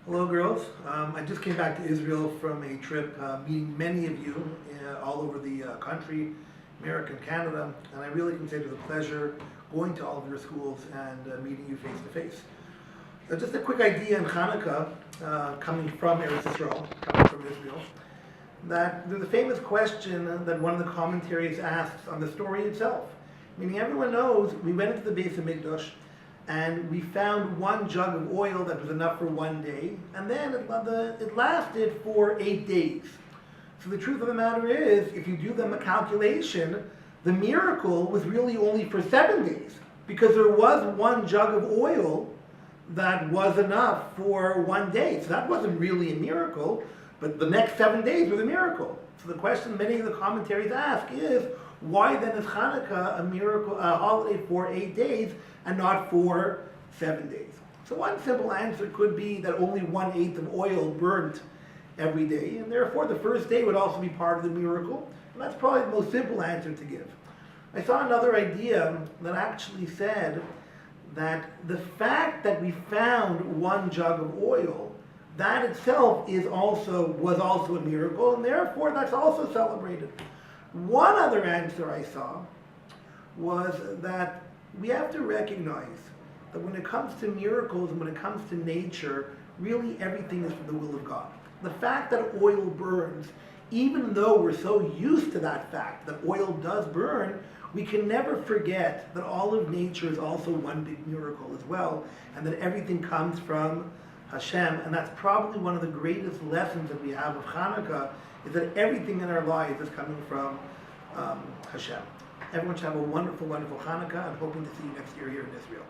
Hello, girls. I just came back to Israel from a trip meeting many of you all over the country, America and Canada, and I really consider it a pleasure going to all of your schools and meeting you face to face. Just a quick idea in Chanukah, coming from Eretz Israel, coming from Israel, that there's a famous question that one of the commentaries asks on the story itself. Meaning everyone knows we went into the base of Midreshet and we found one jug of oil that was enough for 1 day, and then it lasted for 8 days. So the truth of the matter is, if you do the calculation, the miracle was really only for 7 days, because there was one jug of oil that was enough for 1 day. So that wasn't really a miracle, but the next 7 days were the miracle. So the question many of the commentaries ask is, why then is Chanukah a miracle, a holiday for 8 days and not for 7 days? So one simple answer could be that only 1/8 of oil burnt every day, and therefore the first day would also be part of the miracle, and that's probably the most simple answer to give. I saw another idea that actually said that the fact that we found one jug of oil, that itself was also a miracle, and therefore that's also celebrated. One other answer I saw was that we have to recognize that when it comes to miracles and when it comes to nature, really everything is from the will of God. The fact that oil burns, even though we're so used to that fact that oil does burn, we can never forget that all of nature is also one big miracle as well, and that everything comes from Hashem. And that's probably one of the greatest lessons that we have of Chanukah, is that everything in our lives is coming from Hashem. Everyone should have a wonderful, wonderful Chanukah, and hoping to see you next year here in Israel.